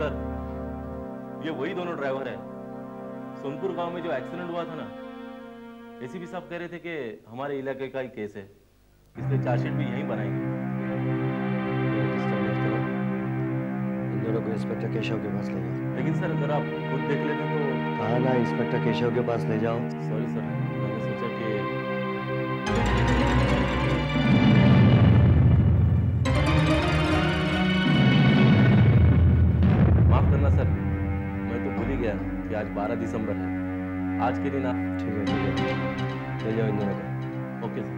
Sir, ये वही दोनों ड्राइवर है। सोनपुर गांव में जो एक्सीडेंट हुआ था ना, एसीपी साहब कह रहे थे कि हमारे इलाके का ही केस है, इसलिए चार्जशीट भी यहीं बनाएंगे। इन दोनों को इंस्पेक्टर केशव के पास ले जाओ। लेकिन सर अगर आप खुद देख लेते तो। हाँ ना, इंस्पेक्टर केशव के पास ले जाओ। सॉरी सर, मैंने सोचा कि माफ करना सर, मैं तो भूल ही गया कि आज 12 दिसंबर है। आज के दिन आप। ठीक है, ले जाओ इन दोनों को। Okay sir.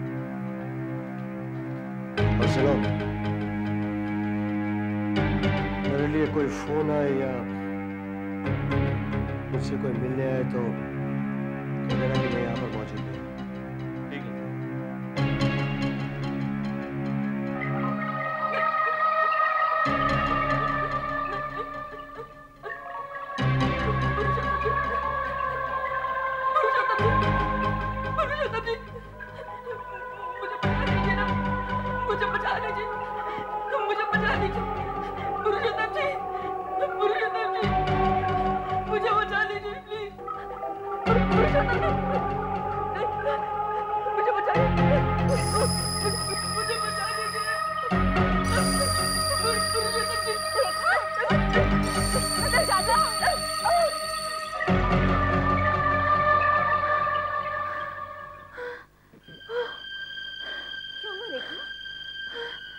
और सुनो, मेरे लिए कोई फोन आए या मुझसे कोई मिलने आए तो कह देना कि मैं यहाँ पर मौजूद हूँ। ठीक है।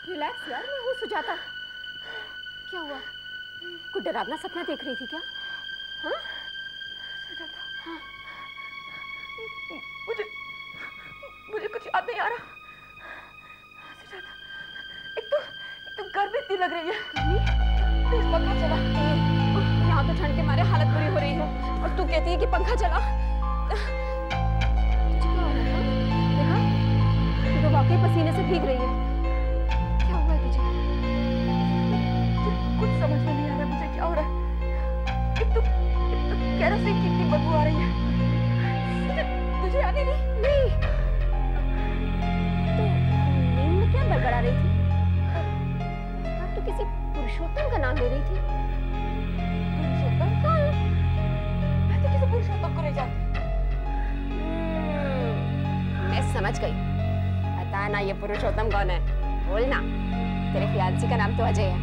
रिलैक्स यार, मैं हूँ सुजाता। क्या हुआ? कुछ डरावना सपना देख रही थी क्या? हाँ? सुजाता, हाँ। मुझे कुछ याद नहीं आ रहा। सुजाता, एक तो गर्मी इतनी लग रही है। प्लीज पंखा चला। यहाँ तो ठंड के मारे हालत बुरी हो रही है और तू कहती है कि पंखा चला। तुझे क्या हो रहा है? देखा, तू तो वाकई पसीने से भीग रही है। कुछ समझ में नहीं आ रहा मुझे क्या हो रहा है। एक तो केरोसिन की इतनी बदबू आ रही है। तुझे आने नहीं। तो नींद में क्या बड़बड़ा रही थी? अब तो किसी पुरुषोत्तम का नाम ले रही थी। पुरुषोत्तम कौन? मैं तो किसी पुरुषोत्तम को नहीं जानती। मैं समझ गई। पता ना ये पुरुषोत्तम कौन है। बोलना, तेरे फियांसी का नाम तो अजय है।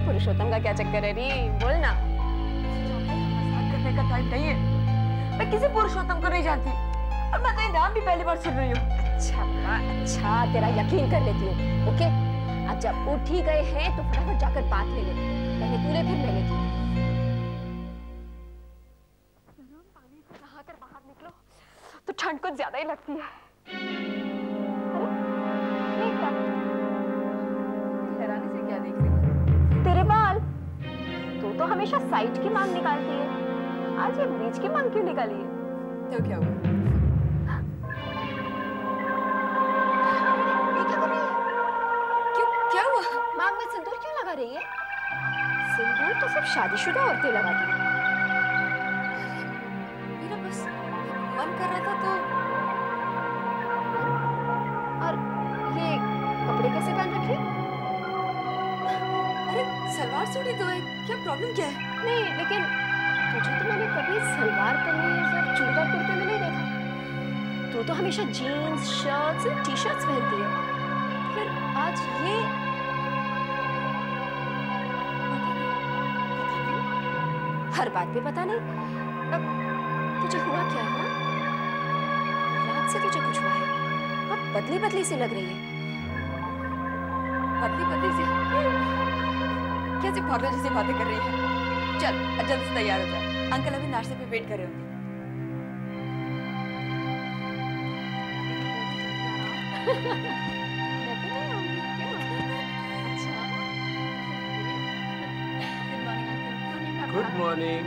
पुरुषोत्तम का क्या चक्कर है री? बोलना। मजाक करने का टाइम नहीं है। मैं किसी पुरुषोत्तम को नहीं जानती और मैं तेरा नाम भी पहली बार सुन रही हूँ। अच्छा, तेरा यकीन कर लेती हूँ। ओके, अब जब उठ ही गए हैं तो फटाफट जाकर बात ले ले। पहले तू ले, फिर मैं लेती हूँ। पानी से नहाकर बाहर निकलो तो ठंड कुछ ज्यादा ही लगती है। अरे क्या हैरानी से क्या देख रही है? तेरे बाल। तू तो हमेशा साइड की मांग निकालती है, आज ये बीच की मांग क्यों निकाली है? तो क्या हुआ? ये क्या कर रही है? क्या हुआ? मांग में सिंदूर क्यों लगा रही है? सिंदूर तो सिर्फ शादीशुदा औरतें लगाती हैं। मेरा बस मन कर रहा था तो। और ये कपड़े कैसे पहन रखे? सलवार सूट ही तो है, क्या प्रॉब्लम क्या है? नहीं, लेकिन तुझे तो मैंने कभी सलवार कमीज और चूड़ीदार कुर्ते में नहीं देखा। तू तो हमेशा जीन्स, शर्ट्स और टी शर्ट्स पहनती है। फिर आज ये हर बात पे पता नहीं। अब तुझे हुआ क्या है? रात से तुझे कुछ हुआ है? अब बदली बदली सी लग रही है। बदली बदली सी कैसे पागल जैसी बातें कर रही है? चल जल्द से तैयार हो जा, अंकल अभी नाश्ते पे वेट कर रहे होंगे। Good morning.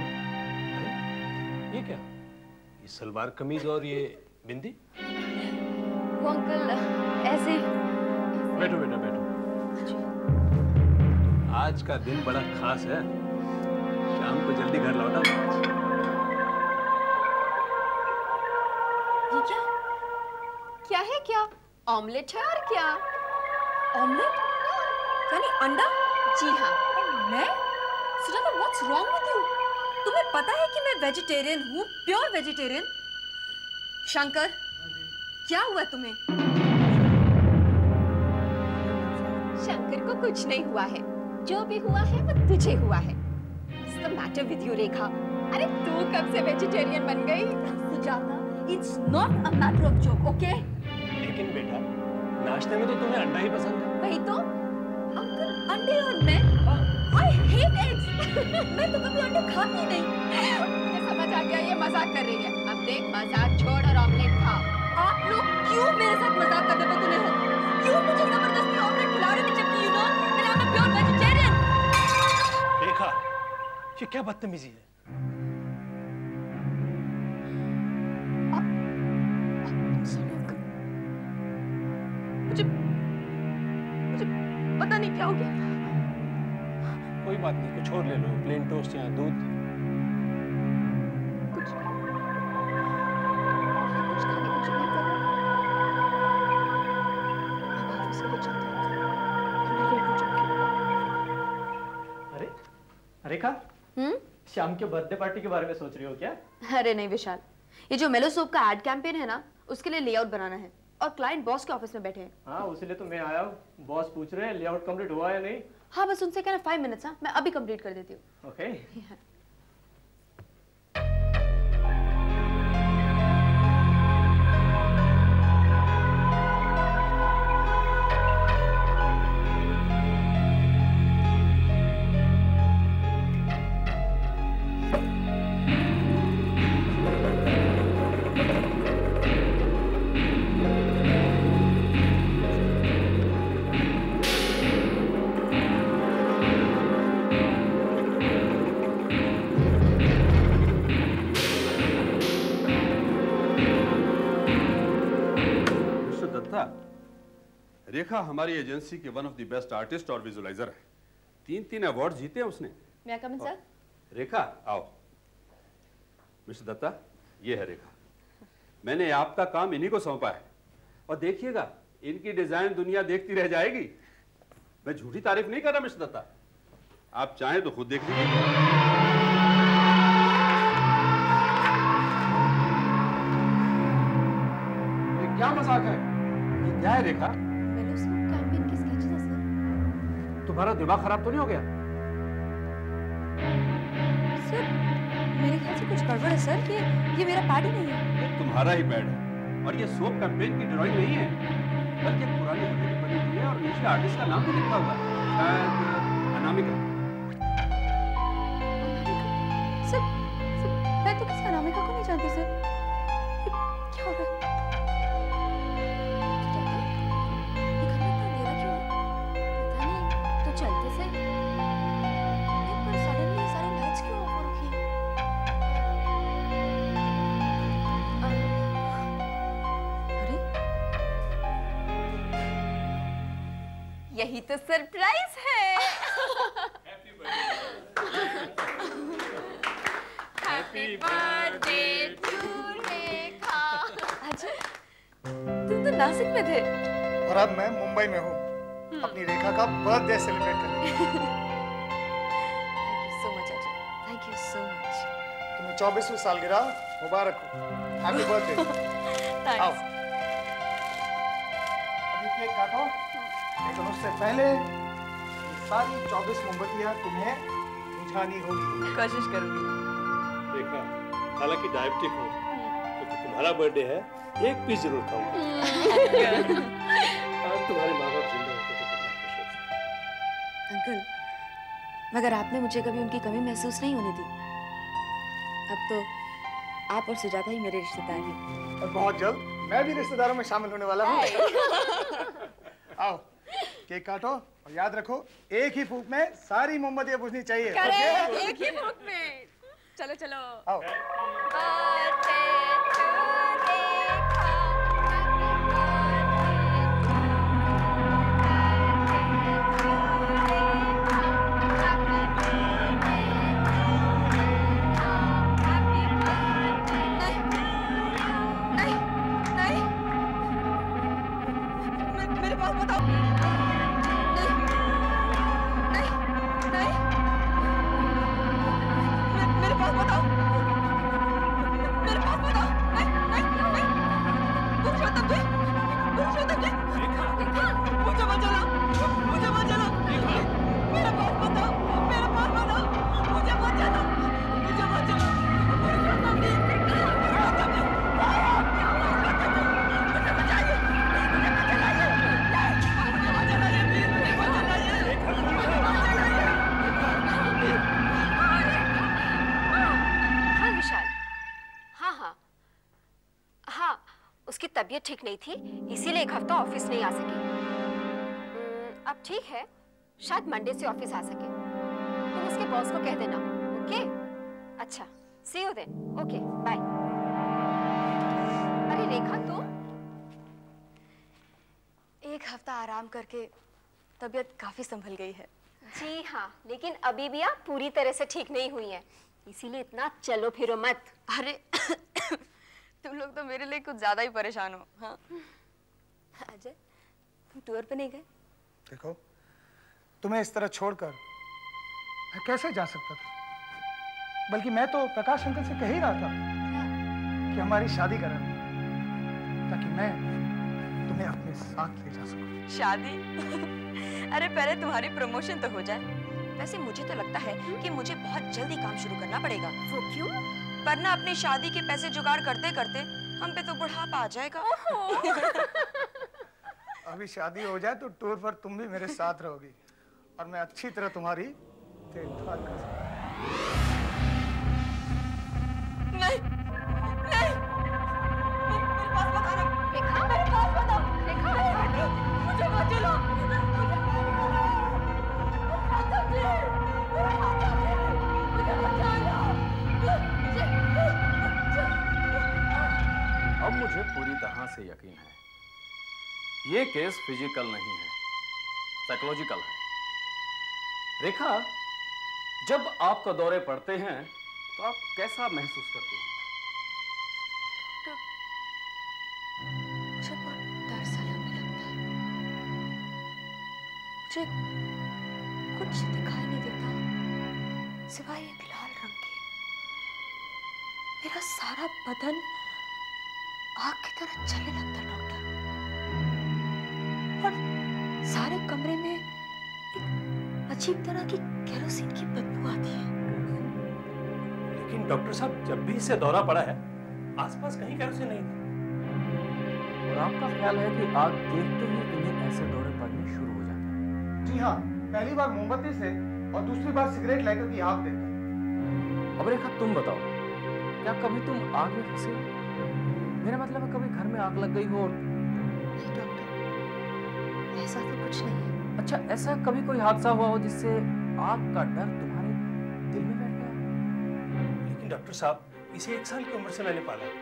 ये क्या? ये सलवार कमीज और ये बिंदी? वो अंकल ऐसे। बैठो बेटा बैठो। आज का दिन बड़ा खास है, शाम को जल्दी घर लौटा। ये क्या? क्या है? क्या ऑमलेट है? और क्या? ऑमलेट यानी अंडा? जी हाँ। मैं Sujata, what's wrong with you? तुम्हें पता है कि मैं वेजिटेरियन हूँ, प्योर वेजिटेरियन। शंकर, क्या हुआ तुम्हें? शंकर को कुछ नहीं हुआ है, जो भी हुआ है वो तुझे हुआ है। What's the matter with you, रेखा? अरे तू कब से वेजिटेरियन बन गई? Sujata, it's not a matter of joke, okay? लेकिन बेटा, नाश्ते में तो तुम्हें अंडा ही पसंद है। वही तो, अंकल, अंडे और मैं, I hate eggs. मैं तो कभी अंडे खाती नहीं। मुझे समझ आ गया ये मजाक कर रही है। अब देख, मजाक छोड़ और ऑमलेट खा। आप लोग क्यों मेरे साथ मजाक करने पे तुले हो? क्यों मुझे जबरदस्ती ऑमलेट खिला रहे थे जबकि you know that I'm a pure vegetarian? देखा, ये क्या बदतमीजी है? मुझे पता नहीं क्या हो गया। कोई बात नहीं, कुछ और ले लो, प्लेन टोस्ट या दूध। कुछ खाने को जुगाड़ करो। अब ऑफिस के लिए चलते हैं। मैं लेट हो चुकी अरे रेखा, शाम के बर्थडे पार्टी के बारे में सोच रही हो क्या? अरे नहीं विशाल, ये जो मेलो सोप का एड कैंपेन है ना, उसके लिए लेआउट बनाना है और क्लाइंट बॉस के ऑफिस में बैठे हैं। हाँ, उसीलिए तो मैं आया हूँ। बॉस पूछ रहे हैं लेआउट कंप्लीट हुआ या नहीं। हाँ, बस उनसे कहना 5 मिनट्स। हाँ, मैं अभी कंप्लीट कर देती हूँ। ओके। रेखा हमारी एजेंसी के one of the best artist और विजुअलाइजर है। 3 अवार्ड जीते हैं उसने। मैं कम सर? रेखा आओ। मिस्टर दत्ता, ये है रेखा। मैंने आपका काम इन्हीं को सौंपा है और देखिएगा इनकी डिजाइन दुनिया देखती रह जाएगी। मैं झूठी तारीफ नहीं कर रहा मिस्टर दत्ता, आप चाहें तो खुद देख लीजिए। क्या मजाक है? ये क्या है रेखा? मेलो सोप कैंपेन की स्केच था सर। तुम्हारा दिमाग खराब तो नहीं हो गया? सर, मेरे ख्याल से कुछ गड़बड़ है सर। ये मेरा पैड ही नहीं है। ये तुम्हारा ही पैड है और ये सोप कैंपेन की ड्राइंग नहीं है, बल्कि एक पुरानी हवेली बनी हुई है और नीचे आर्टिस्ट का नाम भी लिखा हुआ है, शायद अनामिका। सर, मैं तो किसी अनामिका को नहीं जानती सर। क्या हो रहा है? चलते से पर सडनली सारी लाइट्स क्यों ऑफ हो रखी है? अरे, यही तो सरप्राइज है। हैप्पी बर्थडे टू रेखा। अच्छा, तुम तो नासिक में थे और अब मैं मुंबई में हूँ अपनी रेखा का बर्थडे सेलिब्रेट करने। Thank you so much Ajay, thank you so much. तुम्हें 24वीं सालगिरह मुबारक हो। Happy birthday. आओ, अभी केक काटो, लेकिन उससे पहले ये सारी 24 मोमबत्तियां तुम्हें बुझानी होगी। कोशिश करूंगी। देखा, हालांकि डायबिटिक हूँ, क्योंकि तुम्हारा बर्थडे है, एक पीस जरूर खाऊंगा। आज तुम्हारे माँ बाप जिंदा होते तो कितना खुश होते। अंकल, मगर आपने मुझे कभी उनकी कमी महसूस नहीं होने दी। अब तो आप और सुजाता ही मेरे रिश्तेदार हैं। और बहुत जल्द मैं भी रिश्तेदारों में शामिल होने वाला हूँ। आओ, केक काटो और याद रखो, एक ही फूंक में सारी मोमबत्तियां बुझनी चाहिए। करे एक ही फूंक में। चलो चलो। आओ। तबीयत ठीक नहीं थी, इसीलिए एक हफ्ता ऑफिस नहीं आ सकी। अब ठीक है, शायद मंडे से ऑफिस आ सके। तुम उसके बॉस को कह देना, ओके? अच्छा, सी यू देन, ओके, बाय। अरे रेखा, तुम? एक हफ्ता आराम करके तबीयत काफी संभल गई है। जी हाँ, लेकिन अभी भी आप पूरी तरह से ठीक नहीं हुई हैं, इसीलिए इतना चलो फिरो मत। अरे तुम लोग तो मेरे लिए कुछ ज्यादा ही परेशान हो। हाँ अजय, तुम टूर पे नहीं गए? देखो, तुम्हें इस तरह छोड़कर मैं कैसे जा सकता था? बल्कि मैं तो प्रकाश अंकल से कह ही रहा था कि हमारी शादी करा ताकि मैं तुम्हें अपने साथ ले जा सकूं। शादी? अरे पहले तुम्हारी प्रमोशन तो हो जाए। वैसे मुझे तो लगता है कि मुझे बहुत जल्दी काम शुरू करना पड़ेगा। वो क्यों? वरना अपनी शादी के पैसे जुगाड़ करते करते हम पे तो बुढ़ापा आ जाएगा। अभी शादी हो जाए तो टूर पर तुम भी मेरे साथ रहोगी और मैं अच्छी तरह तुम्हारी देखभाल कर सकूंगा। नहीं, नहीं, मेरे पास मत आना। रेखा, मेरे पास मत आओ। रेखा, मुझे मत चलो। अब मुझे पूरी तरह से यकीन है ये केस फिजिकल नहीं है, साइकोलॉजिकल है। रेखा, जब आपका दौरे पड़ते हैं तो आप कैसा महसूस करते हैं? मुझे बहुत डर सा लगने लगता है। मुझे कुछ दिखाई नहीं देता सिवाय एक लाल रंग के। मेरा सारा बदन आग की तरह चलने लगता है डॉक्टर, और सारे कमरे में एक अजीब तरह की केरोसिन की बदबू आती है। लेकिन डॉक्टर साहब, जब भी इसे दौरा पड़ा है आसपास कहीं केरोसिन नहीं था। और आपका ख्याल है कि आग देखते ही इन्हें ऐसे दौरे पड़ने शुरू हो जाते हैं? जी हाँ, पहली बार मोमबत्ती से और दूसरी बार सिगरेट लाइटर की आग देखकर। अब रेखा, तुम बताओ, क्या कभी तुम आग में फंसे हो? मेरा मतलब है, कभी घर में आग लग गई हो? नहीं डॉक्टर, ऐसा तो कुछ नहीं है। अच्छा, ऐसा कभी कोई हादसा हुआ हो जिससे आग का डर तुम्हारे दिल में बैठ गया? लेकिन डॉक्टर साहब, इसे 1 साल की उम्र से मैंने पाला है।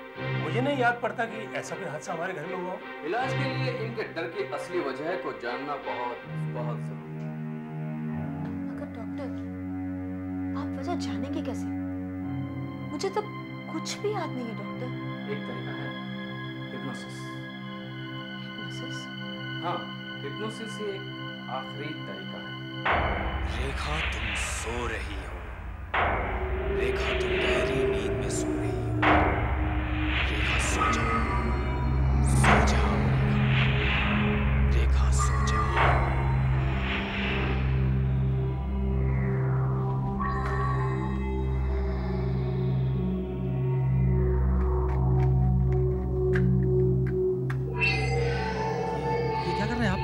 मुझे नहीं याद पड़ता कि ऐसा कोई हादसा हमारे घर में हुआ हो। इलाज के लिए इनके डर की असली वजह को जानना बहुत बहुत जरूरी है। मगर डॉक्टर, आप वजह जानेंगे कैसे? मुझे तो कुछ भी याद नहीं है डॉक्टर। एक तरीका है हिप्नोसिस। हिप्नोसिस? हाँ, हिप्नोसिस ही एक आखिरी तरीका है। रेखा, तुम सो रही हो। रेखा, तुम गहरी नींद में सो रही हो। रेखा, सो जाओ, सो जाओ। रेखा, सो जाओ। ये क्या कर रहे हैं आप?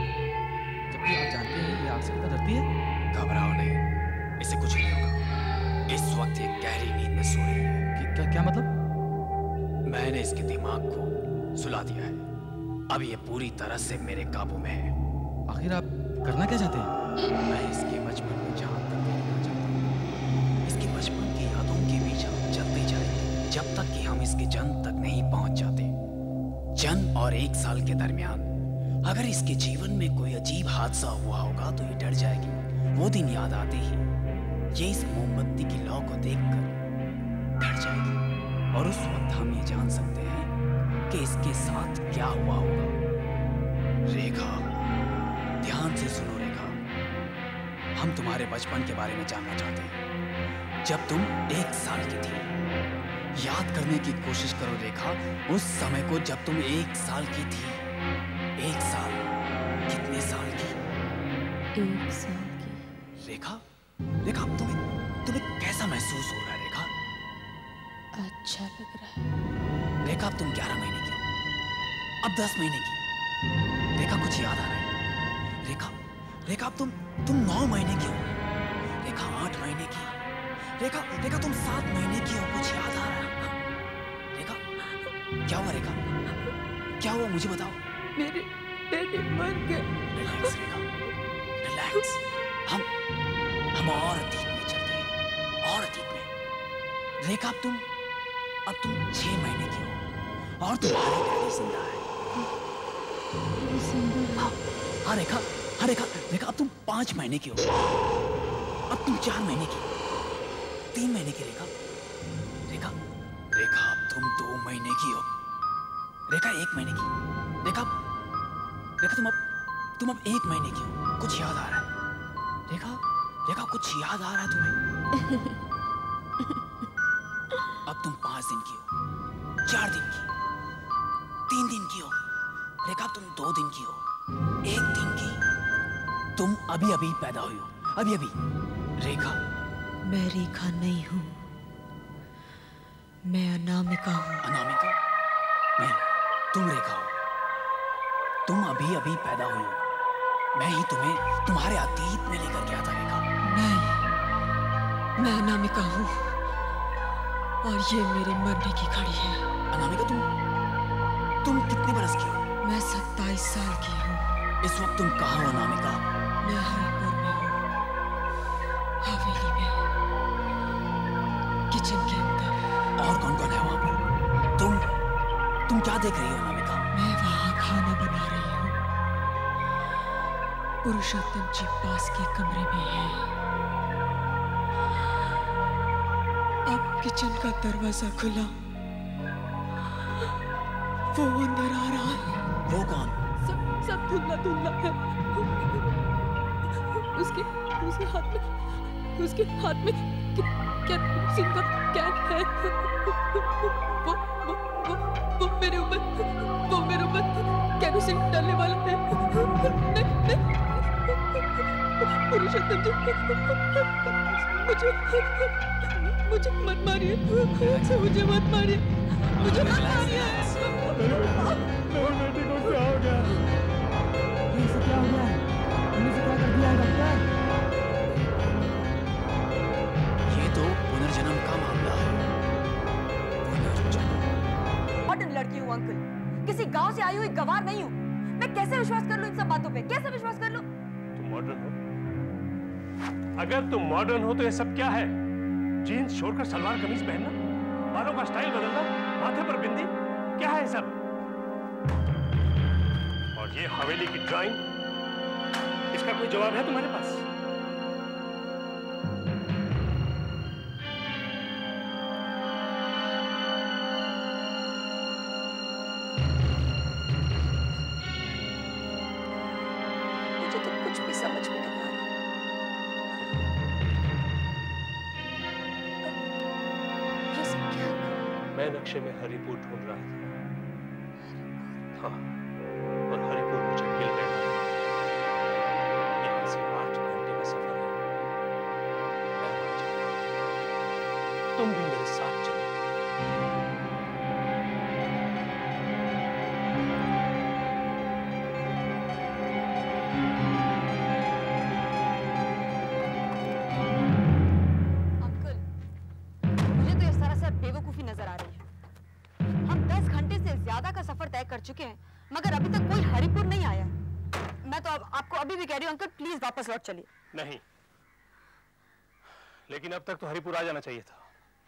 जबकि आप जानते हैं ये आग से कितना डरती है। घबराओ नहीं, इसे कुछ नहीं होगा। इस वक्त ये गहरी नींद में सो रही है। क्या मतलब? मैंने इसके दिमाग को सुला दिया है। अब ये पूरी तरह से मेरे काबू में है। आखिर आप करना क्या चाहते हैं? मैं इसके बचपन में जहां तक देखना चाहता हूँ, इसके बचपन की यादों के बीच हम चलते जाएंगे जब तक कि हम इसके जन्म तक नहीं पहुंच जाते। जन्म और 1 साल के दरमियान अगर इसके जीवन में कोई अजीब हादसा हुआ होगा तो ये डर जाएगी। वो दिन याद आते ही ये इस मोमबत्ती की लौ को देखकर डर जाएगी, और उस वक्त हम ये जान सकते हैं कि इसके साथ क्या हुआ होगा। रेखा, ध्यान से सुनो रेखा, हम तुम्हारे बचपन के बारे में जानना चाहते हैं। जब तुम 1 साल की थी, याद करने की कोशिश करो रेखा, उस समय को जब तुम 1 साल की थी। 1 साल, कितने साल की? 1 साल की। रेखा, रेखा, तुम्हें कैसा महसूस हो रहा है रेखा? अच्छा लग रहा है। रेखा, अब तुम 11 महीने की हो, अब 10 महीने की। रेखा, कुछ याद आ रहा है? रेखा, रेखा, अब तुम 9 महीने की हो। रेखा, 8 महीने की। रेखा, रेखा, तुम 7 महीने की हो। कुछ याद आ रहा है? रेखा, क्या हुआ रेखा? क्या हुआ मुझे बताओ। मेरे डैडी मर गए। रिलैक्स रेखा, रिलैक्स। हम और अतीत में चलते हैं, और अतीत में। रेखा अब तुम 6 महीने की हो और तुम्हारे डैडी जिंदा है। हाँ रेखा, रेखा अब तुम 5 महीने की हो, अब तुम 4 महीने की, 3 महीने की। रेखा अब तुम 2 महीने की हो। रेखा 1 महीने की। रेखा तुम अब 1 महीने की हो। कुछ याद आ रहा है रेखा कुछ याद आ रहा है तुम्हें? अब तुम 5 दिन की हो, 4 दिन की, 3 दिन की हो। रेखा तुम 2 दिन की हो, 1 दिन की। तुम अभी पैदा हुई हो, अभी। रेखा, मैं रेखा नहीं हूँ, मैं अनामिका हूँ। अनामिका? नहीं, तुम रेखा हो। तुम अभी पैदा हुई हो। मैं ही तुम्हें तुम्हारे अतीत में लेकर गया था रेखा। नहीं, मैं अनामिका हूँ और ये मेरे मरने की घड़ी है। अनामिका, तुम कितने बरस की हो? मैं 27 साल की हूँ। इस वक्त तुम कहाँ हो अनामिका? मैं हरिपुर में हूँ, हवेली में, किचन के अंदर। और कौन है वहाँ पर? तुम क्या देख रही हो अनामिका? मैं वहाँ खाना बना रही हूँ। पुरुषोत्तम जी पास के कमरे में हैं। अब किचन का दरवाजा खुला, वो अंदर आ रहा है। वो कौन? सब धुंधला है। उसके हाथ में केरोसिन का कैन है। वो मेरे ऊपर केरोसिन डालने वाला है। नहीं, पुरुषोत्तम जी, मुझे मत मारिए, मुझे मत मारिए। मेरी बेटी को क्या हो गया? इसे क्या हो गया? तुमने इसे क्या कर दिया है डॉक्टर? ये तो पुनर्जन्म का मामला है। पुनर्जन्म। मॉडर्न लड़की हूँ अंकल, किसी गांव से आई हुई गवार नहीं हूँ। मैं कैसे विश्वास कर लूँ इन सब बातों पे? कैसे विश्वास कर लूँ? तुम मॉडर्न हो? अगर तुम मॉडर्न हो तो ये सब क्या है? जीन्स छोड़कर सलवार कमीज पहनना, बालों का स्टाइल बदलना, माथे पर बिंदी, क्या है सब? और ये हवेली की ड्राइंग, इसका कोई जवाब है तुम्हारे पास? मुझे तो कुछ भी समझ में नहीं आ रहा। ये सब क्या? मैं नक्शे में हरिपुर ढूंढ रहा था। हाँ, और हरिपुर मुझे मिल गया। यहाँ से 8 घंटे का सफर है। मैं वहां जाऊंगा। तुम भी मेरे साथ चलो। अंकल, मुझे तो ये सरासर बेवकूफी नजर आ रही है। हम 10 घंटे से ज्यादा का सफर तय कर चुके हैं, मगर अभी तक कोई हरिपुर नहीं आया। मैं तो आपको अभी भी कह रही हूँ अंकल, प्लीज वापस लौट चलिए। नहीं, लेकिन अब तक तो हरिपुर आ जाना चाहिए था।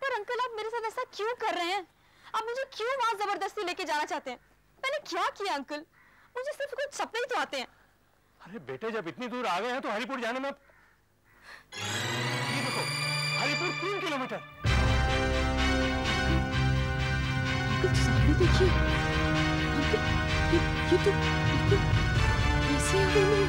पर अंकल, आप मेरे साथ ऐसा क्यों कर रहे हैं? आप मुझे क्यों वहां जबरदस्ती लेके जाना चाहते हैं? मैंने क्या किया अंकल? मुझे सिर्फ कुछ सपने ही तो आते हैं। अरे बेटे, जब इतनी दूर आ गए हैं तो हरिपुर जाने में ये देखो, हरिपुर 3 किलोमीटर। अंकल सामने देखिए, अंकल ये तो ऐसे आ गई।